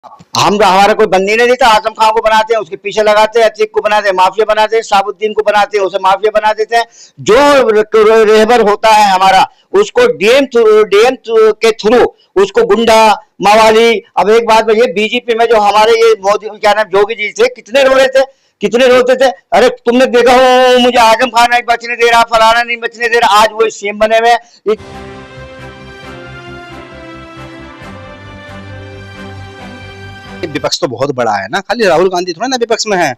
हम हमारा कोई बंदी नहीं देता। आजम खान को बनाते हैं, उसके पीछे लगाते हैं, अतीक को बनाते हैं माफिया बनाते हैं, साबुद्दीन को बनाते हैं, उसे माफिया बना देते हैं। जो रेहबर होता है हमारा, उसको डीएम के थ्रू उसको गुंडा मवाली। अब एक बात बताइए, बीजेपी में जो हमारे ये मोदी क्या नाम योगी जी थे, कितने रो रहे थे, कितने रोते थे। अरे तुमने देखा हो मुझे आजम खान नहीं बचने दे रहा, फलाना नहीं बचने दे रहा, आज वो सीएम बने हुए। विपक्ष तो बहुत बड़ा है ना, खाली राहुल गांधी थोड़ा ना विपक्ष में है,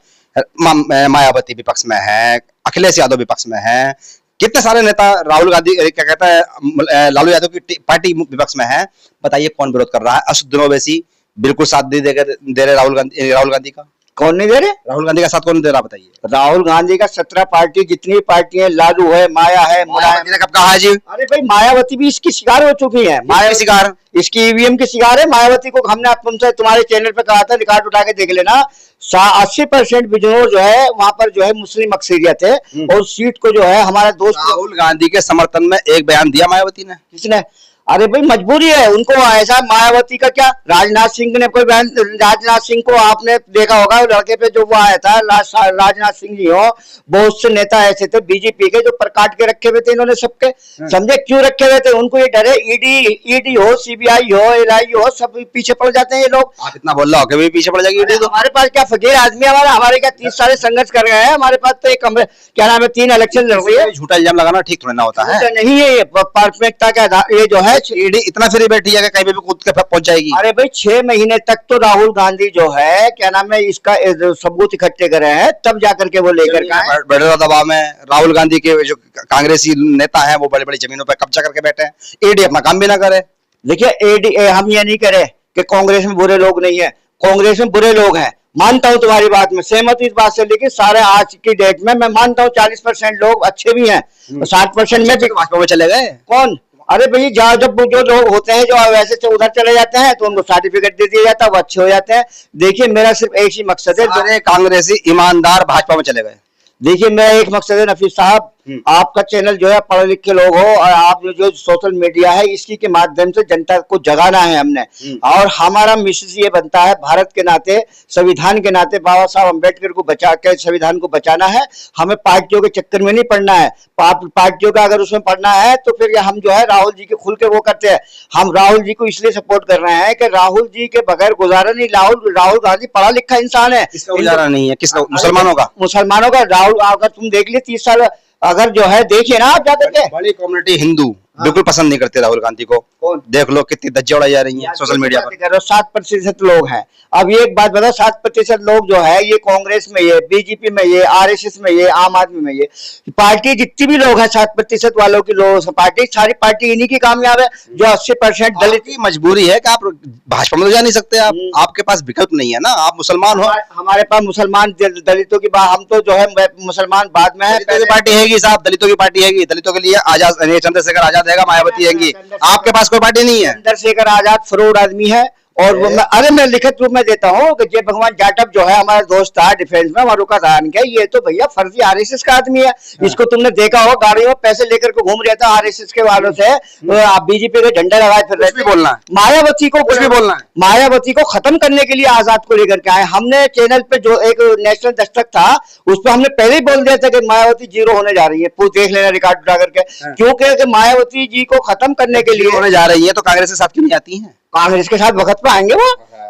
मायावती विपक्ष में है, अखिलेश यादव विपक्ष में है, कितने सारे नेता, राहुल गांधी क्या कहता है लालू यादव की पार्टी विपक्ष में है। बताइए कौन विरोध कर रहा है? असदुद्दीन ओवैसी बिल्कुल साथ दे रहे राहुल गांधी का। कौन नहीं दे रहे? राहुल गांधी का साथ कौन दे रहा बताइए? राहुल गांधी का 17 पार्टी, जितनी पार्टियां, लालू है, माया है, मायावती ने कब कहा है जी? अरे भाई मायावती भी इसकी शिकार हो चुकी है। माया शिकार, इसकी ईवीएम की शिकार है। मायावती को हमने तुमसे तुम्हारे चैनल पे कहा था, रिकॉर्ड उठा के देख लेना, 80% बिजनौर जो है वहां पर जो है मुस्लिम अक्सरियत है, और सीट को जो है हमारा दोस्त राहुल गांधी के समर्थन में एक बयान दिया मायावती ने। किसने? अरे भाई मजबूरी है उनको ऐसा। मायावती का क्या, राजनाथ सिंह ने कोई बयान, राजनाथ सिंह को आपने देखा होगा, लड़के पे जो वो आया था, राजनाथ सिंह जी हो, बहुत से नेता ऐसे थे बीजेपी के जो पर काट के रखे हुए थे इन्होंने सबके। समझे क्यों रखे हुए थे? उनको ये डर है, ईडी हो, सीबीआई हो, एलआई हो, सब पीछे पड़ जाते हैं ये लोग। आप इतना बोल रहे हो कि पीछे पड़ जाएगी? तो हमारे पास क्या फकीर आदमी है हमारे क्या 30 साल संघर्ष कर रहे हैं। हमारे पास तो एक क्या नाम है 3 इलेक्शन लड़ रही है। झूठा इल्जाम लगाना ठीक थोड़ा ना होता है। नहीं है ये परफेक्टता का, ये जो है ईडी इतना फ्री बैठी है कि कहीं भी कूद के पहुंच जाएगी। अरे भाई 6 महीने तक तो राहुल गांधी जो है क्या नाम है इसका सबूत इकट्ठे करे हैं, तब जाकर के वो लेकर के बड़े दबाव में राहुल गांधी के जो कांग्रेसी नेता हैं वो बड़ी बड़ी जमीनों पर कब्जा करके बैठे हैं। ईडी अपना काम भी ना करे। देखिए ईडी, हम ये नहीं करें कि कांग्रेस में बुरे लोग नहीं है, कांग्रेस में बुरे लोग हैं, मानता हूं तुम्हारी बात में, सहमत इस बात से। लेकिन सारे आज की डेट में मैं मानता हूं 40% लोग अच्छे भी हैं, 60% में भाजपा में चले गए। कौन? अरे भाई जहाँ जब जो लोग होते हैं जो वैसे से उधर चले जाते हैं तो उनको सर्टिफिकेट दे दिया जाता है, वो अच्छे हो जाते हैं। देखिए मेरा सिर्फ एक ही मकसद है, सारे कांग्रेसी ईमानदार भाजपा में चले गए। देखिए मेरा एक मकसद है नफीस साहब, आपका चैनल जो है पढ़े लिखे लोग हो, और आप जो सोशल मीडिया है इसकी के माध्यम से जनता को जगाना है हमने। और हमारा मिशन ये बनता है, भारत के नाते, संविधान के नाते, बाबा साहब अम्बेडकर को बचा के संविधान को बचाना है। हमें पार्टियों के चक्कर में नहीं पड़ना है। पार्टियों का अगर उसमें पड़ना है तो फिर हम जो है राहुल जी के खुल के वो करते हैं। हम राहुल जी को इसलिए सपोर्ट कर रहे हैं कि राहुल जी के बगैर गुजारा नहीं। राहुल गांधी पढ़ा लिखा इंसान है। किसका गुजारा नहीं है? किसका? मुसलमानों का। मुसलमानों का। राहुल अगर तुम देख लिए 30 साल अगर जो है देखिए ना आप जाकर के, बड़ी कम्युनिटी हिंदू बिल्कुल पसंद नहीं करते राहुल गांधी को। देख लो कितनी धज्जियां उड़ाई जा रही हैं सोशल मीडिया पर। 7% लोग हैं। अब ये एक बात बताओ, 7% लोग जो है ये कांग्रेस में, ये बीजेपी में, ये आरएसएस में, ये आम आदमी में, ये पार्टी जितनी भी लोग हैं 7% वालों की लोग पार्टी, सारी पार्टी इन्हीं की कामयाब है। जो 80% दलित की मजबूरी है कि आप भाजपा में तो जा नहीं सकते, आप आपके पास विकल्प नहीं है ना, आप मुसलमान हो। हमारे पास मुसलमान दलितों की बात, हम तो जो है मुसलमान बाद में है। पार्टी हैगी साहब, दलितों की पार्टी हैगी, दलितों के लिए आजाद चंद्रशेखर आजाद है, मायावती हैगी। आपके पास कोई पार्टी नहीं है। चंद्रशेखर आजाद फ्रॉड आदमी है। और वो मैं लिखित रूप में देता हूँ कि जय भगवान जाटव जो है हमारा दोस्त था डिफेंस में, मरुका धान के, ये तो भैया फर्जी आरएसएस का आदमी है। इसको तुमने देखा हो गाड़ियों में पैसे लेकर के घूम रहा था आरएसएस के वालों से, आप बीजेपी के झंडा लगाए फिर रहे। बोलना है मायावती को, कुछ भी बोलना है, मायावती को खत्म करने के लिए आजाद को लेकर के आए। हमने चैनल पे जो एक नेशनल दस्तक था उस पर हमने पहले ही बोल दिया था कि मायावती 0 होने जा रही है। देख लेना रिकॉर्ड उठा करके, क्योंकि मायावती जी को खत्म करने के लिए होने जा रही है तो कांग्रेस के साथ क्यों नहीं आती है? कांग्रेस के साथ वक्त पे आएंगे वो।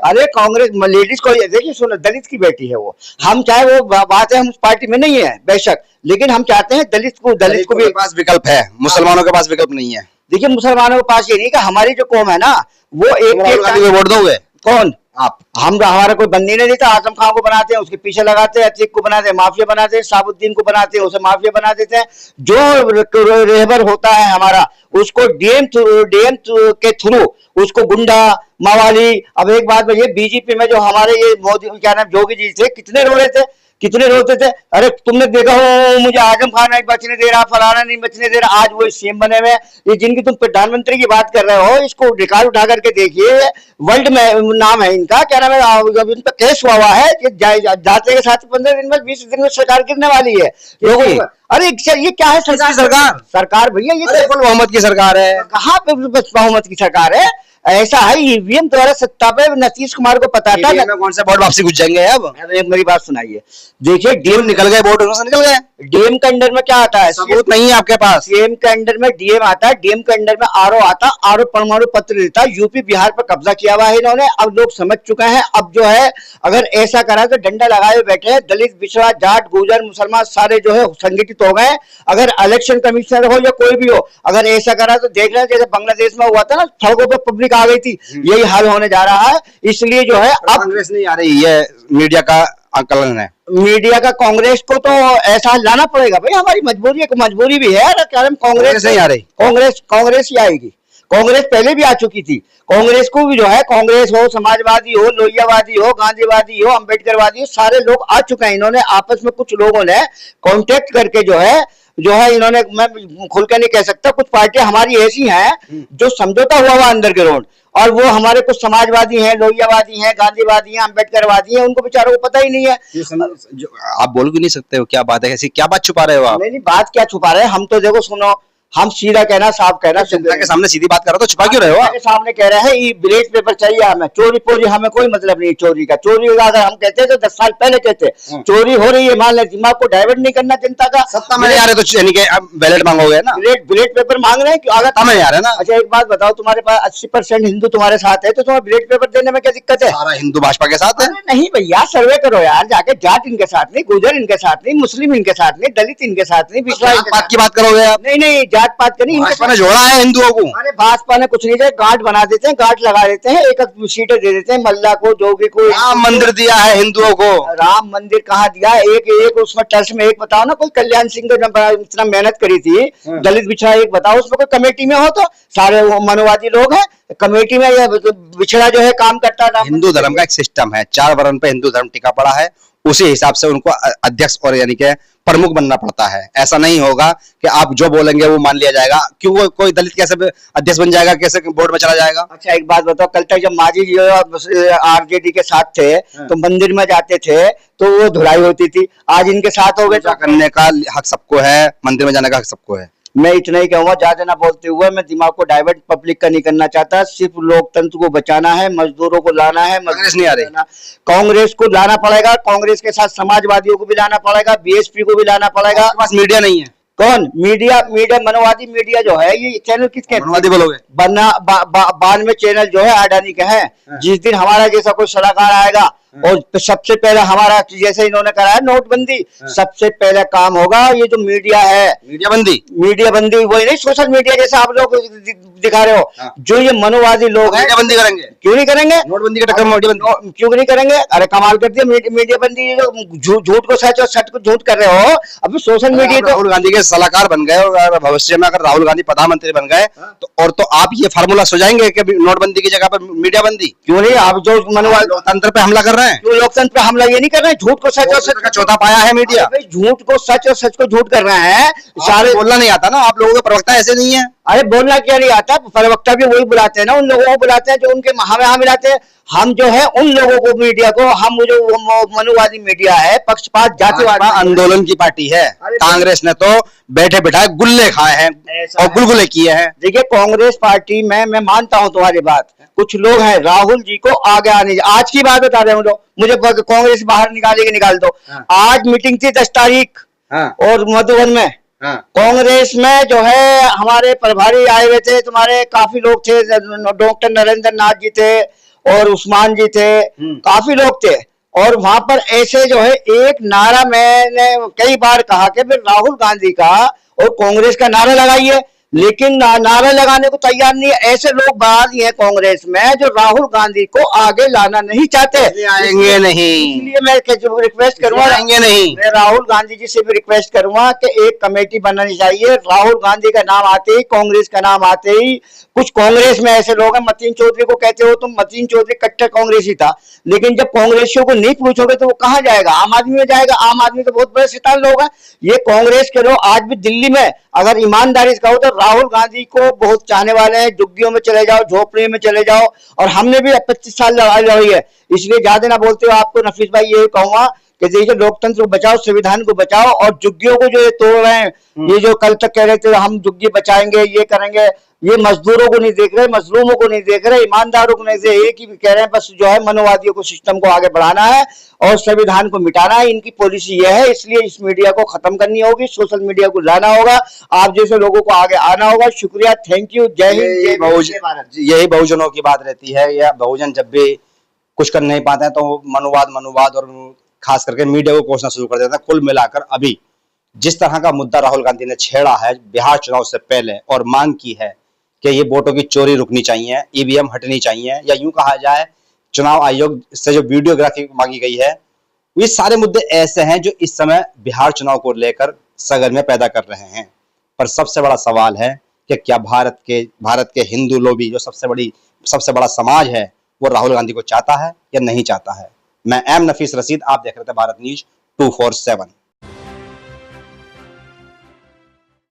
अरे कांग्रेस लेडीज को देखिए, सुनो, दलित की बेटी है वो। हम चाहे वो बात है, हम उस पार्टी में नहीं है बेशक, लेकिन हम चाहते हैं दलित को भी पास विकल्प है, मुसलमानों के पास विकल्प नहीं है। देखिए मुसलमानों के पास ये नहीं कि हमारी जो कौम है ना वो एक वोट दोगे। कौन? आप। हम हमारा कोई बंदी नहीं देता। आजम खान को बनाते हैं, उसके पीछे लगाते हैं, अतीक को बनाते हैं माफिया बनाते हैं, साबुद्दीन को बनाते हैं, उसे माफिया बना देते हैं। जो रेहबर होता है हमारा, उसको डीएम के थ्रू उसको गुंडा मवाली। अब एक बात बताइए, बीजेपी में जो हमारे ये मोदी क्या नाम योगी जी थे, कितने रो रहे थे, कितने रोते थे। अरे तुमने देखा हो मुझे आजम खान नहीं बचने दे रहा, फलाना नहीं बचने दे रहा, आज वो सीएम बने हुए। ये जिनकी तुम प्रधानमंत्री की बात कर रहे हो, इसको रिकॉर्ड उठा करके देखिए, वर्ल्ड में नाम है इनका, क्या नाम है, जब इन पर केस हुआ है कि जाते के साथ 15 दिन में 20 दिन में सरकार गिरने वाली है लोगों। अरे ये क्या है सरकार? सरकार भैया ये मोहम्मद की सरकार है। कहाँ पे मोहम्मद की सरकार है? ऐसा है, ईवीएम द्वारा सत्ता पे नीतीश कुमार को पता था। में कौन से बोर्ड वापसी घुस जाएंगे अब? अरे मेरी बात सुनाइए, देखिए डीएम निकल गए, बोर्ड से निकल गए, डीएम के अंडर में क्या आता है? सबूत नहीं है आपके पास। सीएम के अंडर में डीएम आता है, डीएम के अंडर में आरओ आता है, आरओ परमाणु पत्र देता है। यूपी बिहार पर कब्जा किया हुआ है इन्होंने, अब लोग समझ चुके हैं। अब जो है अगर ऐसा करा तो डंडा लगाए हुए बैठे हैं, दलित, पिछड़ा, जाट, गुर्जर, मुसलमान सारे जो है संगठित हो गए। अगर इलेक्शन कमिश्नर हो या कोई भी हो, अगर ऐसा करा तो देख रहे हैं जैसे बांग्लादेश में हुआ था ना, सड़कों पर पब्लिक आ गई थी, यही हाल होने जा रहा है। इसलिए जो है अब कांग्रेस नहीं आ रही है, मीडिया का आकलन है। मीडिया का कांग्रेस को तो ऐसा लाना पड़ेगा भाई, हमारी मजबूरी है, मजबूरी भी है। क्या कांग्रेस नहीं आ रही, कांग्रेस ही आएगी। कांग्रेस पहले भी आ चुकी थी। कांग्रेस को भी जो है, कांग्रेस हो, समाजवादी हो, लोहियावादी हो, गांधीवादी हो, अंबेडकरवादी हो, सारे लोग आ चुके हैं। इन्होंने आपस में कुछ लोगों ने कॉन्टेक्ट करके जो है इन्होंने, मैं खुल के नहीं कह सकता, कुछ पार्टियां हमारी ऐसी हैं जो समझौता हुआ अंदर के रोड, और वो हमारे कुछ समाजवादी हैं, लोहियावादी हैं, गांधीवादी हैं, अंबेडकरवादी हैं, उनको बेचारों को पता ही नहीं है। आप बोल भी नहीं सकते हो क्या बात है, ऐसी क्या बात छुपा रहे हो आप? नहीं, बात क्या छुपा रहे हैं हम तो, देखो सुनो, हम सीधा कहना, साफ कहना, जनता के सामने सीधी बात कर रहे हो तो छुपा क्यों रहे हो आप? सामने कह रहे हैं ये ब्लेट पेपर चाहिए हमें, चोरी पोरी हमें कोई मतलब नहीं चोरी का। चोरी अगर हम कहते तो 10 साल पहले कहते, चोरी हो रही है, मान ले, दिमाग को डाइवर्ट नहीं करना जनता का। सत्ता में आ रहे तो यानी कि अब बैलेट मांगोगे ना, ब्लेट पेपर मांग रहे हैं अगर हमें आ रहे ना। अच्छा एक बात बताओ, तुम्हारे पास 80% हिंदू तुम्हारे साथ है, तो तुम्हें ब्लेट पेपर देने में क्या दिक्कत है? सारा हिंदू भाजपा के साथ है? नहीं भैया, सर्वे करो यार जाके, जाट इनके साथ नहीं, गुजर इनके साथ नहीं, मुस्लिम इनके साथ नहीं, दलित इनके साथ नहीं, पिछड़ा की बात करोगे आप? नहीं, जात पात का नहीं, भाजपा ने जोड़ा है हिंदुओं को। अरे भाजपा ने कुछ नहीं किया, गांठ बना देते हैं, गांठ लगा देते हैं, एक सीटें दे देते हैं, मल्ला को, जोगी को। राम मंदिर दिया है हिंदुओं को। राम मंदिर कहाँ दिया? एक उसमें टर्च में एक बताओ ना, कोई कल्याण सिंह ने इतना मेहनत करी थी, दलित पिछड़ा एक बताओ, उसमें कोई कमेटी में हो तो सारे मनोवादी लोग हैं कमेटी में, या पिछड़ा जो है काम करता था। हिंदू धर्म का एक सिस्टम है, 4 वर्ण पे हिंदू धर्म टिका पड़ा है, उसी हिसाब से उनको अध्यक्ष और यानी कि प्रमुख बनना पड़ता है। ऐसा नहीं होगा कि आप जो बोलेंगे वो मान लिया जाएगा। क्यों कोई दलित कैसे अध्यक्ष बन जाएगा, कैसे बोर्ड में चला जाएगा? अच्छा एक बात बताओ, कल तक जब मांझी जी आरजेडी के साथ थे तो मंदिर में जाते थे तो वो धुलाई होती थी, आज इनके साथ हो गए तो करने का हक सबको है, मंदिर में जाने का हक सबको है। मैं इतना ही कहूंगा, ज्यादा ना बोलते हुए, मैं दिमाग को डाइवर्ट पब्लिक का नहीं करना चाहता, सिर्फ लोकतंत्र को बचाना है, मजदूरों को लाना है। कांग्रेस नहीं आ रही, कांग्रेस को लाना पड़ेगा, कांग्रेस के साथ समाजवादियों को भी लाना पड़ेगा, बीएसपी को भी लाना पड़ेगा। पास मीडिया नहीं है। कौन मीडिया? मनोवादी मीडिया जो है, ये चैनल किसके? मनोवादी बोलोगे? 92 चैनल जो है अडानी के हैं। जिस दिन हमारा जैसा कोई सलाहकार आएगा और सबसे पहले हमारा, जैसे इन्होंने करा है नोटबंदी, सबसे पहले काम होगा ये जो मीडिया है, मीडिया बंदी, वही नहीं सोशल मीडिया जैसा आप लोग दिखा रहे हो। जो ये मनोवादी लोग हैं, बंदी करेंगे। क्यों नहीं करेंगे? नोटबंदी के टक्कर में क्यों नहीं करेंगे? अरे कमाल कर दिया, मीडिया बंदी, झूठ को सच और सच को झूठ कर रहे हो। अभी सोशल मीडिया तो राहुल गांधी के सलाहकार बन गए, और भविष्य में अगर राहुल गांधी प्रधानमंत्री बन गए तो आप ये फार्मूला सुझाएंगे कि नोटबंदी की जगह पर मीडिया बंदी? क्यों नहीं? आप जो मनोवादी लोकतंत्र पे हमला कर रहे हैं, क्यों लोकतंत्र पे हमला ये नहीं कर रहे हैं? झूठ को सच और सच का चौथा पाया है मीडिया। झूठ को सच और सच को झूठ कर रहे हैं सारे। बोलना नहीं आता ना, आप लोगों के प्रवक्ता ऐसे नहीं है। अरे बोलना क्या नहीं आता? प्रवक्ता भी वही बुलाते हैं ना, उन लोगों को बुलाते हैं जो उनके हमें मिलाते हैं। हम जो है उन लोगों को, मीडिया को, हम जो मनुवादी मीडिया है, पक्षपात, जातिवाद आंदोलन की पार्टी है। कांग्रेस ने तो बैठे बिठाए गुल्ले खाए हैं और गुलगुले किए हैं। देखिए कांग्रेस पार्टी में मैं मानता हूं तुम्हारी बात, कुछ लोग हैं राहुल जी को आगे आने, आज की बात बता रहे हूँ लोग, मुझे कांग्रेस बाहर निकाल दो। आज मीटिंग थी 10 तारीख और मधुबन में कांग्रेस में जो है हमारे प्रभारी आए हुए थे, तुम्हारे काफी लोग थे, डॉक्टर नरेंद्र नाथ जी थे और उस्मान जी थे, काफी लोग थे। और वहां पर ऐसे जो है एक नारा मैंने कई बार कहा कि फिर राहुल गांधी का और कांग्रेस का नारा लगाइए, लेकिन नारा लगाने को तैयार नहीं है। ऐसे लोग बाहर हैं कांग्रेस में जो राहुल गांधी को आगे लाना नहीं चाहते। आएंगे नहीं, इसलिए मैं रिक्वेस्ट करूंगा, आएंगे नहीं, मैं राहुल गांधी जी से भी रिक्वेस्ट करूंगा कि एक कमेटी बनानी चाहिए। राहुल गांधी का नाम आते ही, कांग्रेस का नाम आते ही, कुछ कांग्रेस में ऐसे लोग हैं, मतीन चौधरी को कहते हो तुम, मतीन चौधरी कट्टर कांग्रेसी था, लेकिन जब कांग्रेसियों को नहीं पूछोगे तो वो कहाँ जाएगा? आम आदमी में जाएगा। आम आदमी तो बहुत बड़े शैतान लोग हैं। ये कांग्रेस के लोग आज भी दिल्ली में अगर ईमानदारी से कहो तो राहुल गांधी को बहुत चाहने वाले हैं। झुग्गियों में चले जाओ, झोपड़ी में चले जाओ, और हमने भी 25 साल लड़ाई लड़ी है। इसलिए ज्यादा ना बोलते हो, आपको नफीस भाई ये कहूंगा कि देखिए लोकतंत्र को बचाओ, संविधान को बचाओ, और झुग्गियों को जो ये तोड़ रहे हैं, ये जो कल तक कह रहे थे हम झुग्गी बचाएंगे, ये करेंगे, ये मजदूरों को नहीं देख रहे, मजलूमों को नहीं देख रहे, ईमानदारों को नहीं देख रहे, एक ही कह रहे हैं बस जो है मनोवादियों को, सिस्टम को आगे बढ़ाना है और संविधान को मिटाना है। इनकी पॉलिसी यह है, इसलिए इस मीडिया को खत्म करनी होगी, सोशल मीडिया को लाना होगा, आप जैसे लोगों को आगे आना होगा। शुक्रिया, थैंक यू, जय हिंद, जय भारत। यही बहुजनों की बात रहती है, या बहुजन जब भी कुछ कर नहीं पाते हैं तो मनुवाद और खास करके मीडिया को कोसना शुरू कर देता है। कुल मिलाकर अभी जिस तरह का मुद्दा राहुल गांधी ने छेड़ा है बिहार चुनाव से पहले, और मांग की है कि ये वोटों की चोरी रुकनी चाहिए, ईवीएम हटनी चाहिए, या यूं कहा जाए चुनाव आयोग से जो वीडियोग्राफी मांगी गई है, ये सारे मुद्दे ऐसे हैं जो इस समय बिहार चुनाव को लेकर सरगर्मियां पैदा कर रहे हैं। पर सबसे बड़ा सवाल है कि क्या भारत के हिंदू लोबी, जो सबसे बड़ा समाज है, वो राहुल गांधी को चाहता है या नहीं चाहता है। मैं एम नफीस रशीद, आप देख रहे थे भारत न्यूज 247।